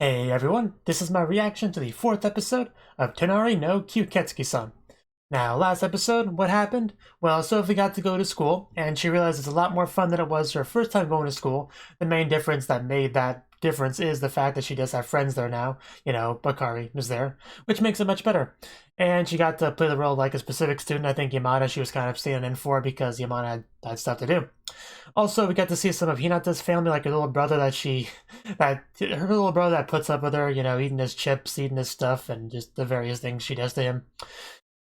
Hey everyone, this is my reaction to the 4th episode of Tonari no Kyuuketsuki-san. Now, last episode, what happened? Well, Sophie got to go to school, and she realized it's a lot more fun than it was her first time going to school. The main difference that made that difference is the fact that she does have friends there now. You know, Bakari is there, which makes it much better. And she got to play the role like a specific student. I think Yamada she was kind of standing in for because Yamada had stuff to do. Also, we got to see some of Hinata's family, like her little brother her little brother that puts up with her, you know, eating his chips, eating his stuff, and just the various things she does to him.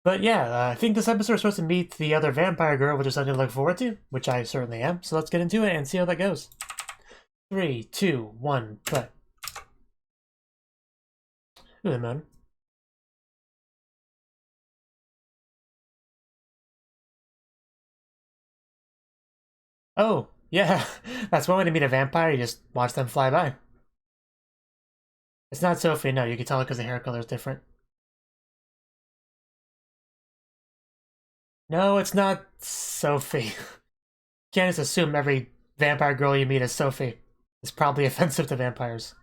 But yeah, I think this episode is supposed to meet the other vampire girl, which is something to look forward to, which I certainly am. So let's get into it and see how that goes. 3, 2, 1, play. Ooh, the moon. Oh, yeah, that's one way to meet a vampire, you just watch them fly by. It's not Sophie, no, you can tell it because the hair color is different. No, it's not Sophie. Can't just assume every vampire girl you meet is Sophie. It's probably offensive to vampires.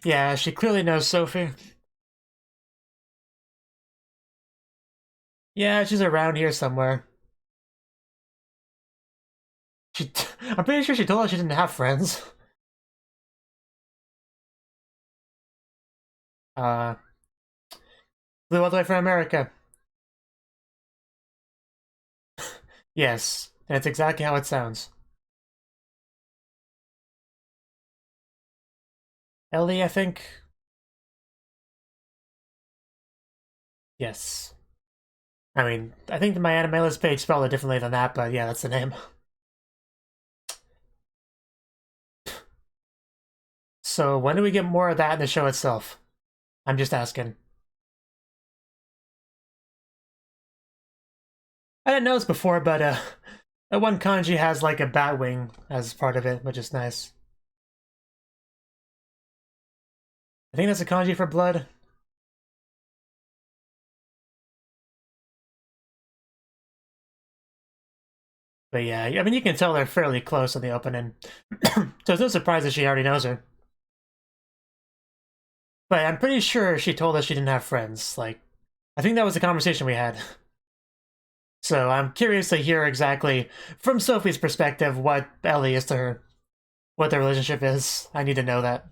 Yeah, she clearly knows Sophie. Yeah, she's around here somewhere. I'm pretty sure she told us she didn't have friends. Uh, Flew all the way from America. Yes, that's exactly how it sounds. Ellie, I think? Yes. I mean, I think the MyAnimeLIst page spelled it differently than that, but yeah, that's the name. So when do we get more of that in the show itself? I'm just asking. I didn't know this before, but that one kanji has like a bat wing as part of it, which is nice. I think that's a kanji for blood. But yeah, I mean, you can tell they're fairly close in the opening. So it's no surprise that she already knows her. But I'm pretty sure she told us she didn't have friends. Like, I think that was the conversation we had. So I'm curious to hear exactly, from Sophie's perspective, what Ellie is to her. What their relationship is. I need to know that.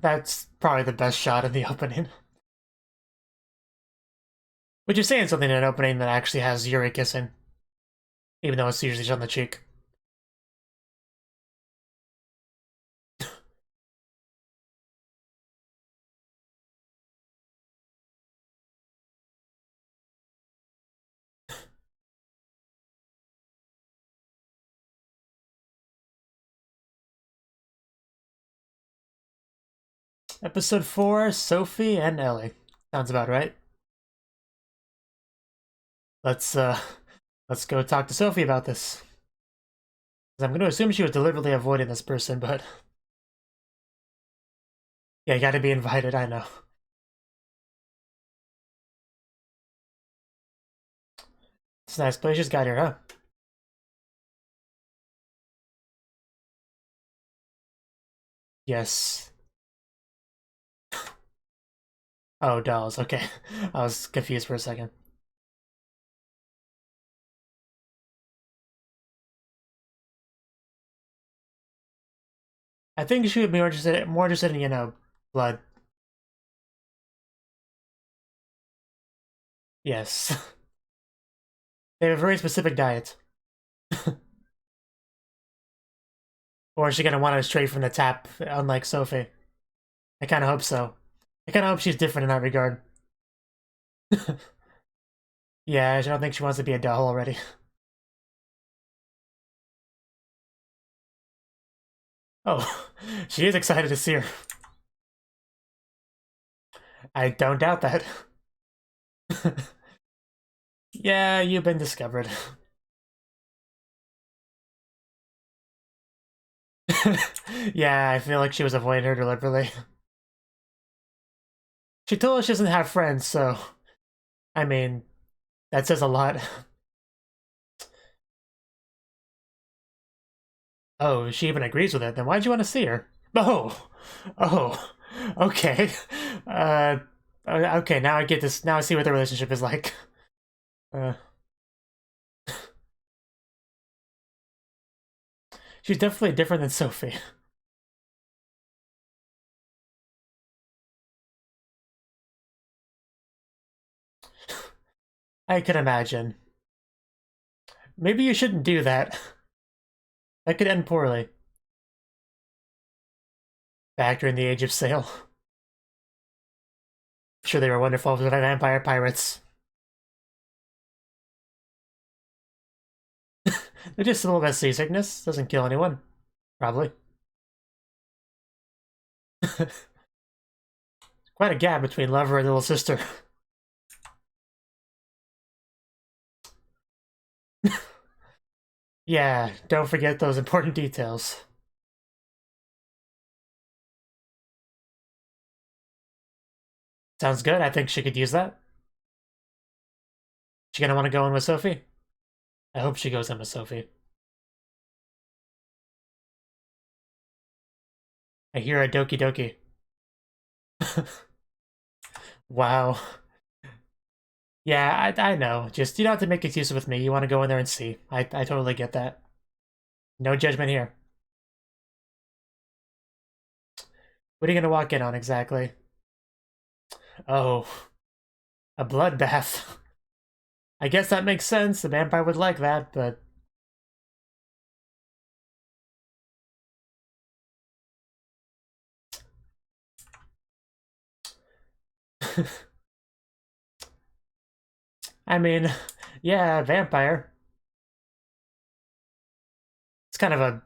That's probably the best shot in the opening. Which is saying something in an opening that actually has Yuri kissing. Even though it's usually just on the cheek. Episode 4, Sophie and Ellie. Sounds about right. Let's go talk to Sophie about this. I'm going to assume she was deliberately avoiding this person, but yeah, you gotta be invited, I know. It's a nice place she's got here, huh? Yes. Oh, dolls, okay. I was confused for a second. I think she would be more interested in, you know, blood. Yes. They have a very specific diet. Or is she gonna want it straight from the tap, unlike Sophie? I kinda hope so. I kinda hope she's different in that regard. Yeah, I don't think she wants to be a doll already. Oh, she is excited to see her. I don't doubt that. Yeah, you've been discovered. Yeah, I feel like she was avoiding her deliberately. She told us she doesn't have friends, so I mean, That says a lot. Oh, she even agrees with it. Then why'd you want to see her? Oh, oh, okay. Okay. Now I get this. Now I see what the relationship is like. Uh, she's definitely different than Sophie. I can imagine. Maybe you shouldn't do that. That could end poorly. Back during the Age of Sail. Sure, they were wonderful for the vampire pirates. They're just a little bit of seasickness. Doesn't kill anyone. Probably. Quite a gap between lover and little sister. Yeah, don't forget those important details. Sounds good. I think she could use that. She gonna want to go in with Sophie? I hope she goes in with Sophie. I hear a doki doki. Wow. Yeah, I know. Just, you don't have to make excuses with me. You want to go in there and see. I totally get that. No judgment here. What are you gonna walk in on exactly? Oh, a bloodbath. I guess that makes sense. The vampire would like that, but... I mean, yeah, vampire. It's kind of a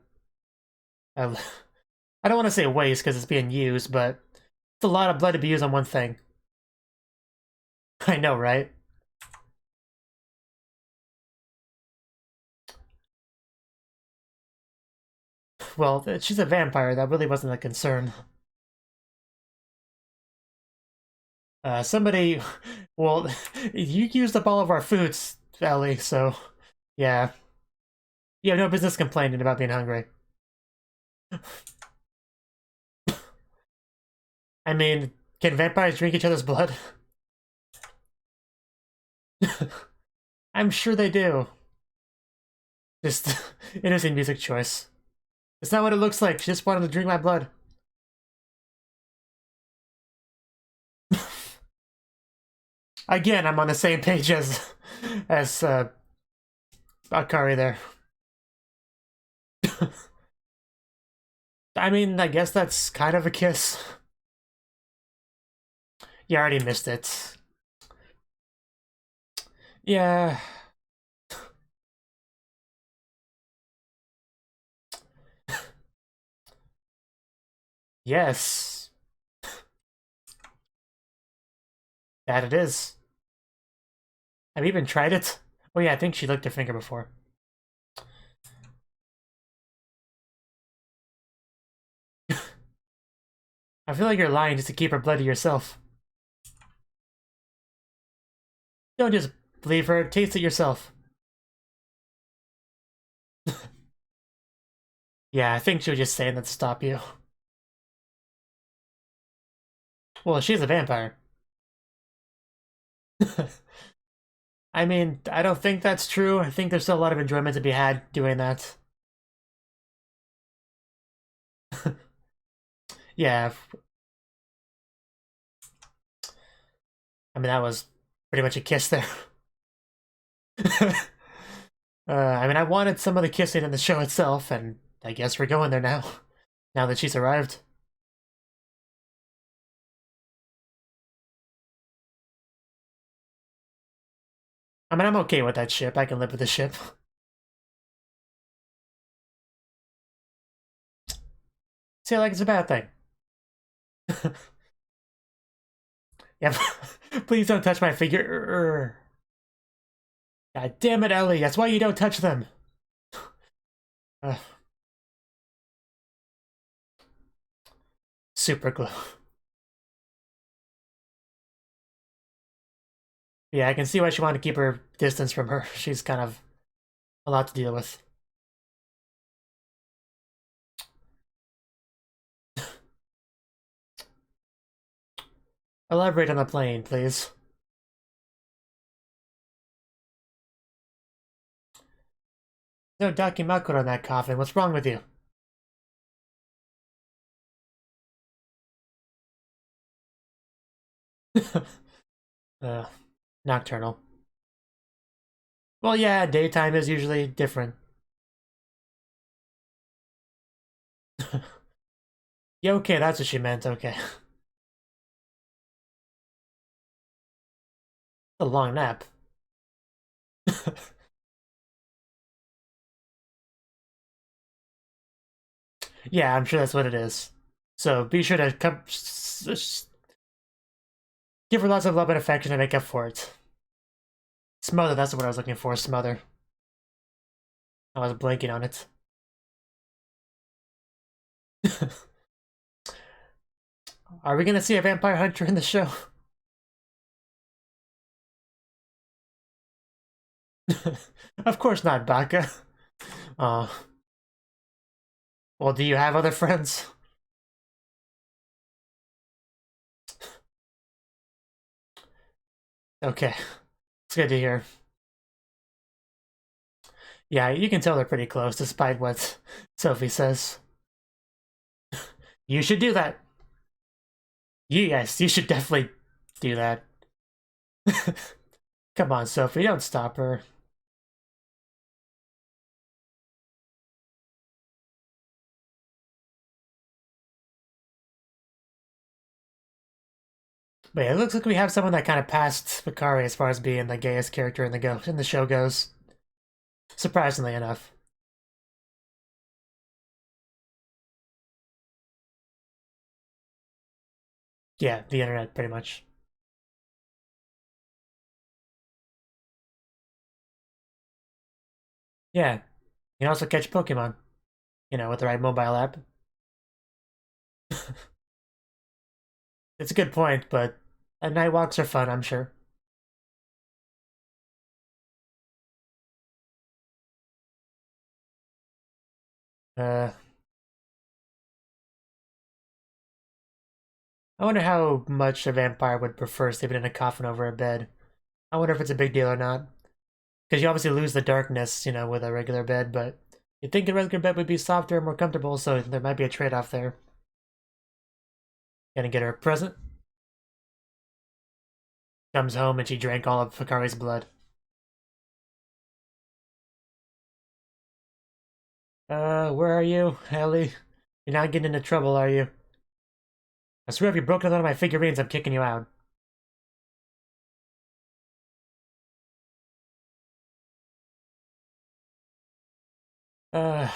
I don't want to say waste because it's being used, but it's a lot of blood to be used on one thing. I know, right? Well, she's a vampire. That really wasn't a concern. Somebody... Well, you used up all of our foods, Ellie, so... Yeah. You have no business complaining about being hungry. I mean, can vampires drink each other's blood? I'm sure they do. Just innocent music choice. It's not what it looks like. She just wanted to drink my blood. Again, I'm on the same page as Akari there. I mean, I guess that's kind of a kiss. You already missed it. Yeah. Yes. That it is. Have you even tried it? Oh yeah, I think she licked her finger before. I feel like you're lying just to keep her blood to yourself. Don't just believe her, taste it yourself. Yeah, I think she was just saying that to stop you. Well, she's a vampire. I mean, I don't think that's true. I think there's still a lot of enjoyment to be had doing that. Yeah. I mean, that was pretty much a kiss there. I mean, I wanted some of the kissing in the show itself, and I guess we're going there now. Now that she's arrived. I mean, I'm okay with that ship. I can live with the ship. See, like it's a bad thing. Yeah, please don't touch my figure. God damn it, Ellie. That's why you don't touch them. Uh, super glue. Yeah, I can see why she wanted to keep her distance from her. She's kind of a lot to deal with. Elaborate on the plane, please. No dakimakura on that coffin. What's wrong with you? uh, Nocturnal. Well, yeah, daytime is usually different. Yeah, okay, that's what she meant, okay. A long nap. Yeah, I'm sure that's what it is. So be sure to give her lots of love and affection to make up for it. Smother, that's what I was looking for, smother. I was blanking on it. Are we gonna see a vampire hunter in the show? Of course not, Baka. Uh, well, do you have other friends? Okay, it's good to hear. Yeah, you can tell they're pretty close, despite what Sophie says. You should do that. Yes, you should definitely do that. Come on, Sophie, don't stop her. But yeah, it looks like we have someone that kind of passed Bakari as far as being the gayest character in the show goes. Surprisingly enough. Yeah, the internet, pretty much. Yeah, you can also catch Pokemon, with the right mobile app. It's a good point, but night walks are fun, I'm sure. Uh, I wonder how much a vampire would prefer sleeping in a coffin over a bed. I wonder if it's a big deal or not. Because you obviously lose the darkness, with a regular bed, but you'd think a regular bed would be softer and more comfortable, so there might be a trade-off there. Gonna get her a present. Comes home and she drank all of Hikari's blood. Where are you, Ellie? You're not getting into trouble, are you? I swear if you've broken one of my figurines, I'm kicking you out. Uh,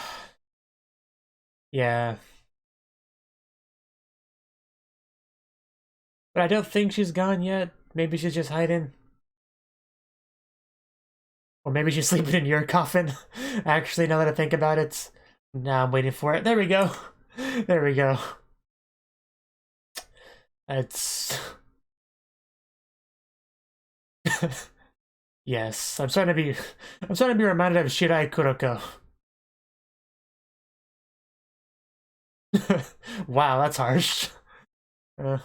yeah. But I don't think she's gone yet. Maybe she's just hiding. Or maybe she's sleeping in your coffin. Actually, now that I think about it. Now I'm waiting for it. There we go. There we go. It's... yes, I'm starting to be reminded of Shirai Kuroko. Wow, that's harsh. Uh,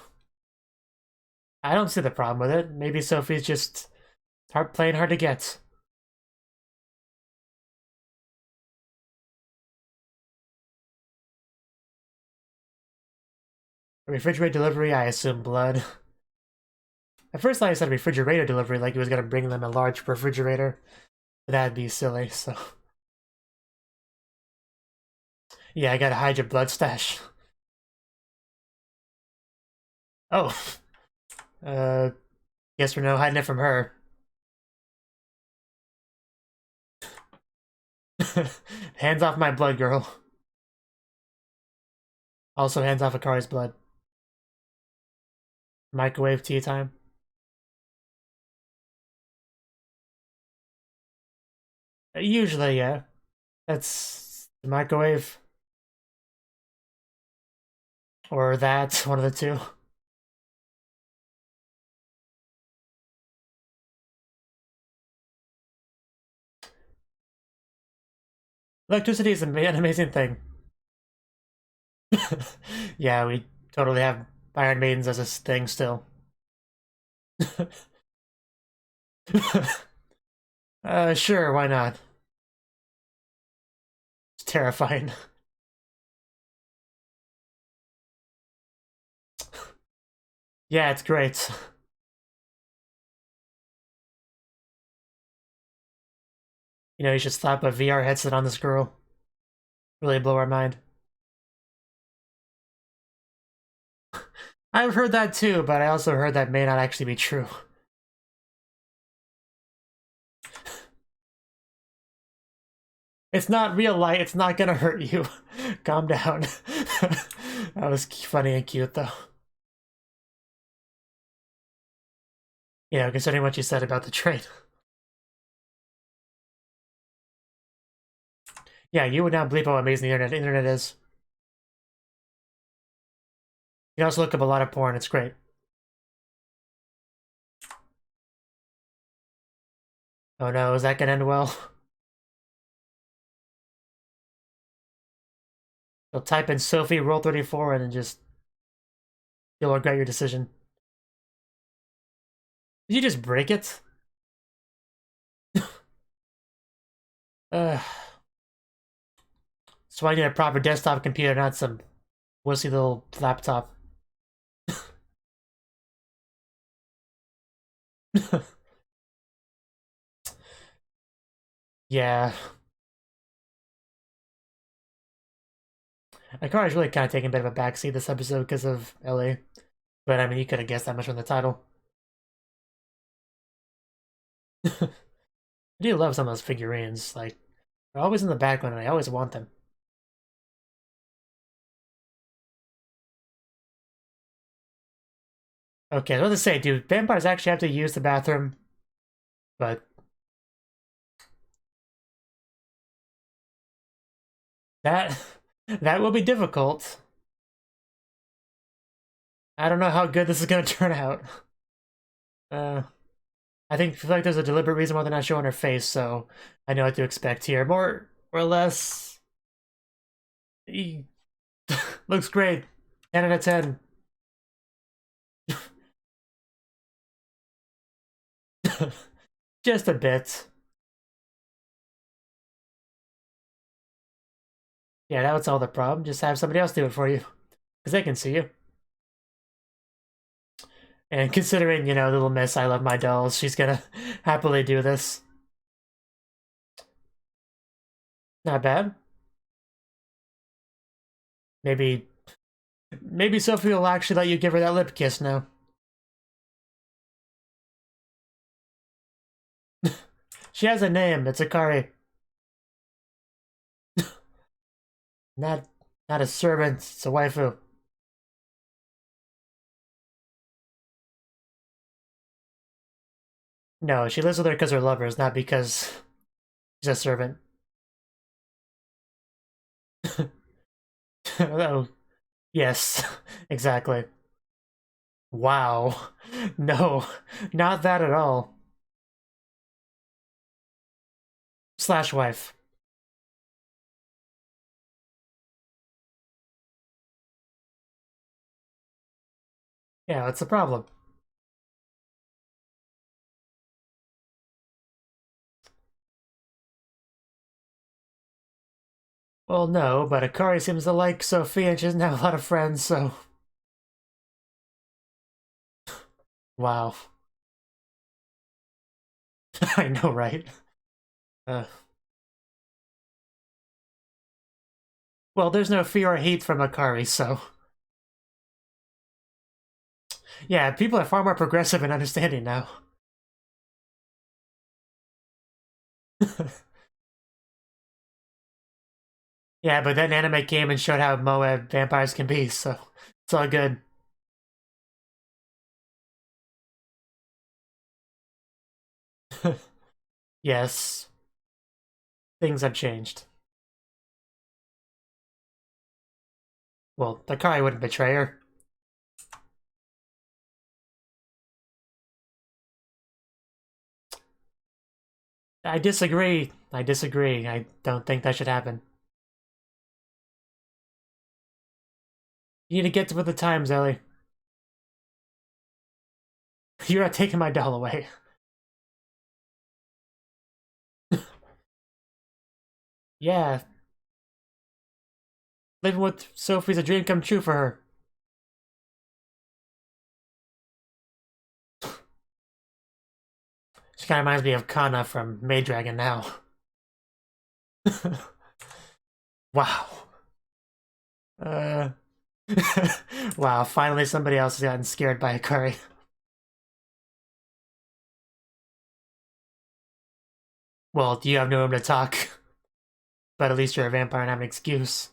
I don't see the problem with it. Maybe Sophie's just playing hard to get. Refrigerator delivery, I assume blood. At first I said refrigerator delivery, like he was gonna bring them a large refrigerator. But that'd be silly, so... yeah, I gotta hide your blood stash. Oh. Guess we're no hiding it from her. Hands off my blood, girl. Also, hands off Akari's blood. Microwave tea time. Usually, yeah. That's the microwave. Or that, one of the two. Electricity is an amazing thing. Yeah, we totally have Iron Maidens as a thing still. Sure, why not? It's terrifying. Yeah, it's great. You know, you should slap a VR headset on this girl. Really blow our mind. I've heard that too, but I also heard that may not actually be true. It's not real light, it's not gonna hurt you. Calm down. That was funny and cute though. You know, considering what you said about the trade. Yeah, you would not believe how amazing the internet is. You can also look up a lot of porn, it's great. Oh no, is that gonna end well? You'll type in Sophie roll 34 and then just you'll regret your decision. Did you just break it? So I need a proper desktop computer, not some wussy little laptop. Yeah. Akari's really kind of taking a bit of a backseat this episode because of LA. But I mean, you could have guessed that much from the title. I do love some of those figurines. Like, they're always in the background and I always want them. Okay, I was about to say, do vampires actually have to use the bathroom? But that that will be difficult. I don't know how good this is gonna turn out. Uh, I feel like there's a deliberate reason why they're not showing her face, so I know what to expect here. More or less, looks great. 10 out of 10. Just a bit. Yeah, that was all the problem. Just have somebody else do it for you. Because they can see you. And considering, you know, Little Miss, I love my dolls, she's gonna happily do this. Not bad. Maybe Sophie will actually let you give her that lip kiss now. She has a name, it's Akari. Not a servant, it's a waifu. No, she lives with her because her lovers, not because she's a servant. Oh, yes, exactly. Wow. No, not that at all. Slash wife. Yeah, what's the problem? Well, no, but Akari seems to like Sophie and she doesn't have a lot of friends, so... Wow. I know, right? Uh, well, there's no fear or hate from Akari, so... Yeah, people are far more progressive and understanding now. Yeah, but then anime came and showed how Moe vampires can be, so it's all good. Yes, things have changed. Well, Akari wouldn't betray her. I disagree. I disagree. I don't think that should happen. You need to get with the times, Ellie. You're not taking my doll away. Yeah. Living with Sophie's a dream come true for her. She kind of reminds me of Kana from Maid Dragon now. Wow. Uh... Wow, finally somebody else has gotten scared by a curry. Well, you have no room to talk. But at least you're a vampire and have an excuse.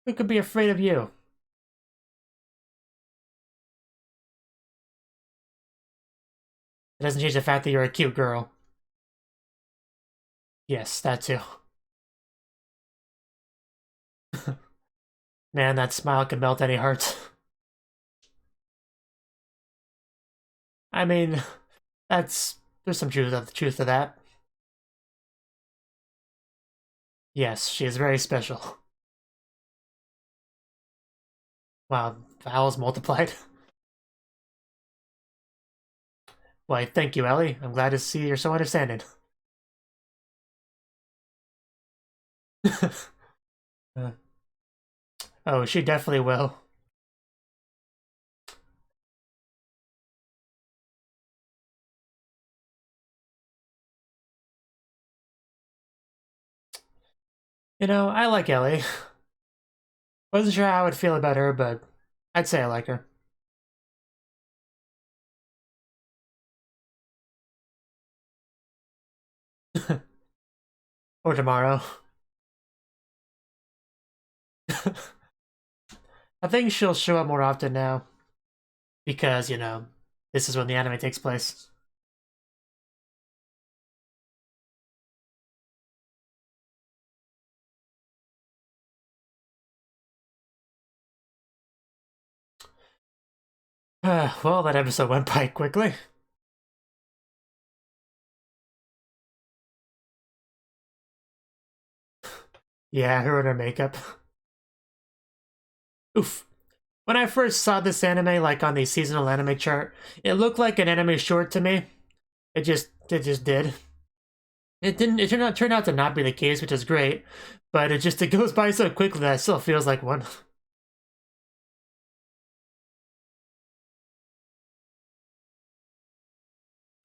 Who could be afraid of you? It doesn't change the fact that you're a cute girl. Yes, that too. Man, that smile can melt any heart. I mean, there's some truth to that. Yes, she is very special. Wow, vowels multiplied. Why, thank you, Ellie. I'm glad to see you're so understanding. Oh, she definitely will. You know, I like Ellie. Wasn't sure how I would feel about her, but I'd say I like her. Or tomorrow. I think she'll show up more often now. Because, you know, this is when the anime takes place. Well, that episode went by quickly. Yeah, her and her makeup. Oof. When I first saw this anime, like on the seasonal anime chart, it looked like an anime short to me. It just did. It didn't. It turned out to not be the case, which is great. But it goes by so quickly that it still feels like one.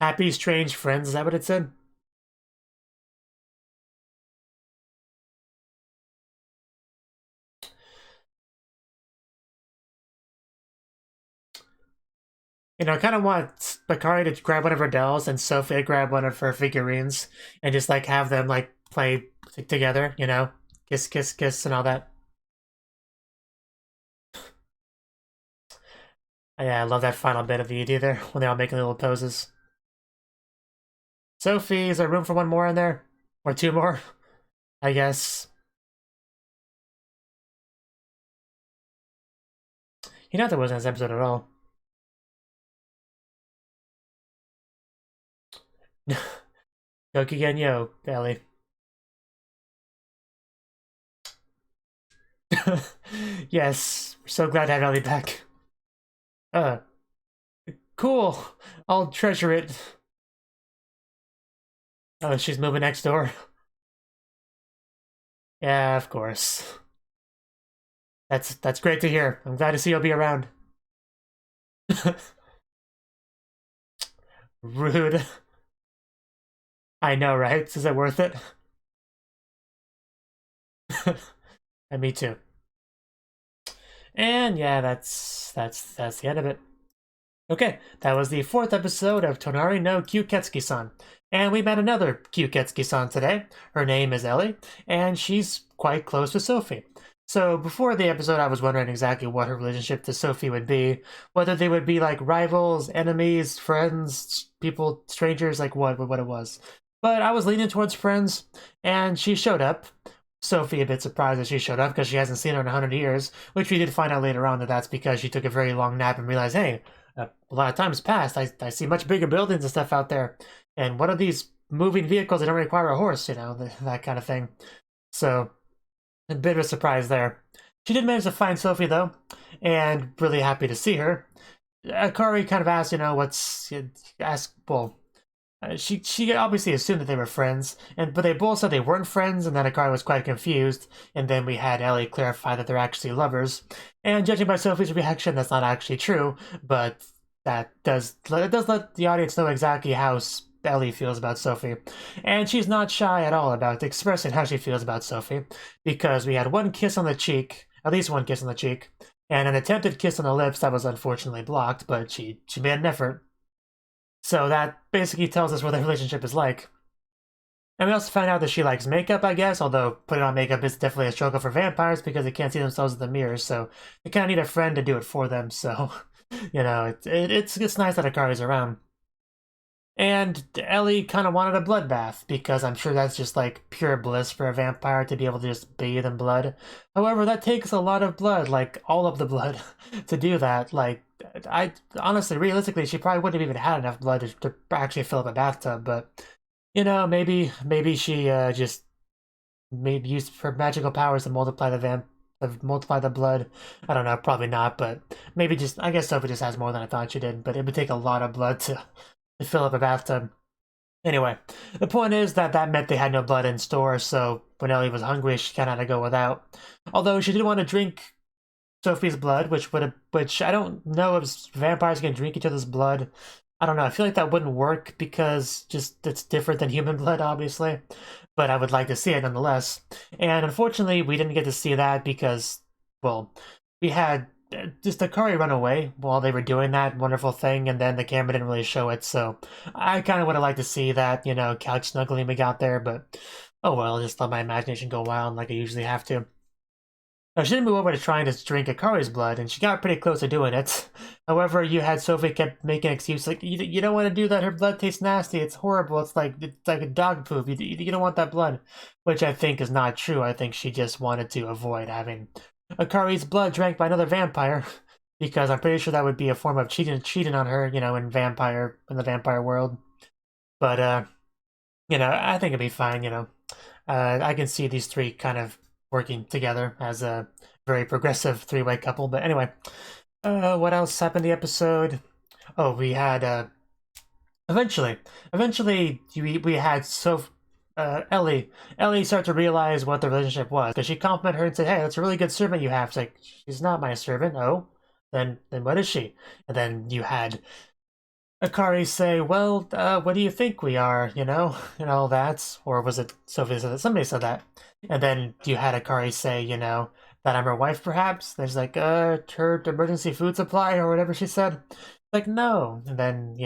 Happy strange friends. Is that what it said? You know, I kind of want Bakari to grab one of her dolls and Sophie to grab one of her figurines and just like have them like play together. You know, kiss, kiss, kiss, and all that. Yeah, I love that final bit of the ED there when they're all making little poses. Sophie, is there room for one more in there? Or two more? I guess. You know there wasn't this episode at all. Gokigen yo, Ellie. Yes, we're so glad to have Ellie back. Uh, cool. I'll treasure it. Oh, she's moving next door. Yeah, of course. That's great to hear. I'm glad to see you'll be around. Rude. I know, right? Is it worth it? And me too. And yeah, that's the end of it. Okay, that was the 4th episode of Tonari no Kyuuketsuki-san. And we met another Kyuuketsuki-san today. Her name is Ellie, and she's quite close to Sophie. So before the episode, I was wondering exactly what her relationship to Sophie would be. Whether they would be like rivals, enemies, friends, people, strangers, like what it was. But I was leaning towards friends, and she showed up. Sophie a bit surprised that she showed up because she hasn't seen her in 100 years, which we did find out later on that that's because she took a very long nap and realized, hey, a lot of times past, I see much bigger buildings and stuff out there. And what are these moving vehicles that don't require a horse, that kind of thing. So, a bit of a surprise there. She did manage to find Sophie, though, and really happy to see her. Akari kind of asked, she obviously assumed that they were friends, but they both said they weren't friends, and then Akari was quite confused, and then we had Ellie clarify that they're actually lovers. And judging by Sophie's reaction, that's not actually true, but it does let the audience know exactly how Ellie feels about Sophie. And she's not shy at all about expressing how she feels about Sophie, because we had one kiss on the cheek, at least one kiss on the cheek, and an attempted kiss on the lips that was unfortunately blocked, but she made an effort. So that basically tells us what the relationship is like. And we also found out that she likes makeup, I guess, although putting on makeup is definitely a struggle for vampires because they can't see themselves in the mirror, so they kind of need a friend to do it for them, so, it's nice that Akari's around. And Ellie kind of wanted a bloodbath, because I'm sure that's just like pure bliss for a vampire to be able to just bathe in blood. However, that takes a lot of blood, like all of the blood, to do that. Like, I honestly, realistically, she probably wouldn't have even had enough blood to actually fill up a bathtub, but, maybe she just maybe used her magical powers to multiply the blood. I don't know, probably not, but maybe just, I guess Sophie just has more than I thought she did, but it would take a lot of blood to fill up a bathtub. Anyway, the point is that meant they had no blood in store, so when Ellie was hungry, she kind of had to go without. Although she did want to drink Sophie's blood, which I don't know if vampires can drink each other's blood. I don't know. I feel like that wouldn't work because just it's different than human blood, obviously. But I would like to see it nonetheless. And unfortunately, we didn't get to see that because, well, we had just Akari run away while they were doing that wonderful thing, and then the camera didn't really show it, so I kind of would have liked to see that, couch snuggling we got there, but oh well, just let my imagination go wild like I usually have to. Now, she didn't move over to trying to drink Akari's blood, and she got pretty close to doing it. However, you had Sophie kept making an excuse like, you don't want to do that, her blood tastes nasty, it's horrible, it's like a dog poop, you don't want that blood, which I think is not true. I think she just wanted to avoid having Akari's blood drank by another vampire, because I'm pretty sure that would be a form of cheating on her, in the vampire world. But I think it'd be fine. I can see these three kind of working together as a very progressive three-way couple. But anyway, what else happened in the episode? Oh, we had eventually we had Ellie started to realize what the relationship was, because she complimented her and said, "Hey, that's a really good servant you have." It's like, she's not my servant. Oh, then what is she? And then you had Akari say, "Well, what do you think we are? And all that." Or was it Sophie said that? Somebody said that. And then you had Akari say, that I'm her wife, perhaps. There's like, her emergency food supply or whatever she said. Like, no. And then,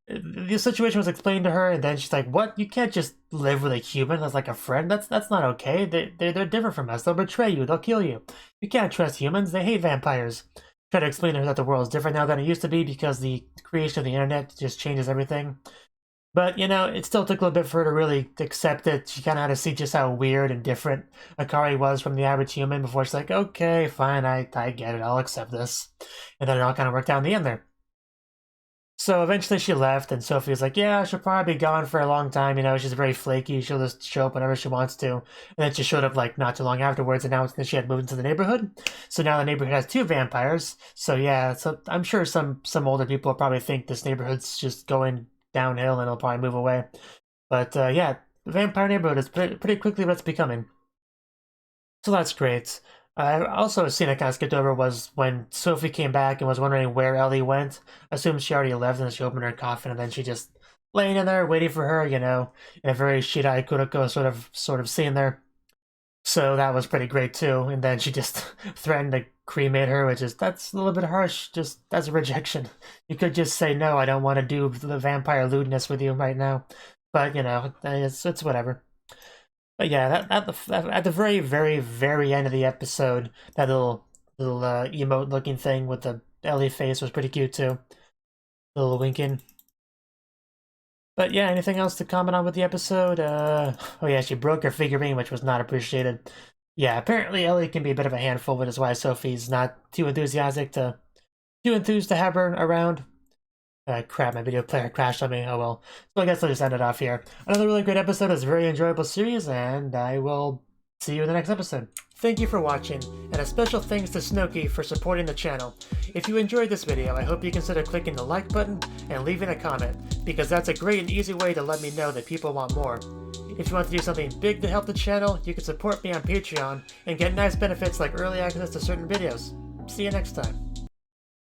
the situation was explained to her, and then she's like, "What? You can't just live with a human as like a friend. That's not okay. They're different from us. They'll betray you. They'll kill you. You can't trust humans. They hate vampires." Try to explain to her that the world is different now than it used to be because the creation of the internet just changes everything. But it still took a little bit for her to really accept it. She kind of had to see just how weird and different Akari was from the average human before she's like, "Okay, fine, I get it. I'll accept this." And then it all kind of worked out in the end there. So eventually she left, and Sophie was like, "Yeah, she'll probably be gone for a long time, she's very flaky, she'll just show up whenever she wants to." And then she showed up, like, not too long afterwards, announcing that she had moved into the neighborhood. So now the neighborhood has 2 vampires. So yeah, so I'm sure some older people probably think this neighborhood's just going downhill and it'll probably move away. But yeah, the vampire neighborhood is pretty quickly what's becoming. So that's great. Also, a scene I kind of skipped over was when Sophie came back and was wondering where Ellie went. I assumed she already left, and then she opened her coffin, and then she just laying in there waiting for her, in a very Shirai Kuroko sort of scene there. So that was pretty great too. And then she just threatened to cremate her, that's a little bit harsh. Just that's a rejection. You could just say, "No, I don't want to do the vampire lewdness with you right now." But it's whatever. But yeah, at the very, very, very end of the episode, that little emote looking thing with the Ellie face was pretty cute too. A little winking. But yeah, anything else to comment on with the episode? Oh yeah, she broke her figurine, which was not appreciated. Yeah, apparently Ellie can be a bit of a handful, which is why Sophie's not too enthusiastic to too enthused to have her around. Crap, my video player crashed on me. Oh well. So I guess I'll just end it off here. Another really great episode. It's a very enjoyable series, and I will see you in the next episode. Thank you for watching, and a special thanks to Cnouki for supporting the channel. If you enjoyed this video, I hope you consider clicking the like button and leaving a comment, because that's a great and easy way to let me know that people want more. If you want to do something big to help the channel, you can support me on Patreon and get nice benefits like early access to certain videos. See you next time.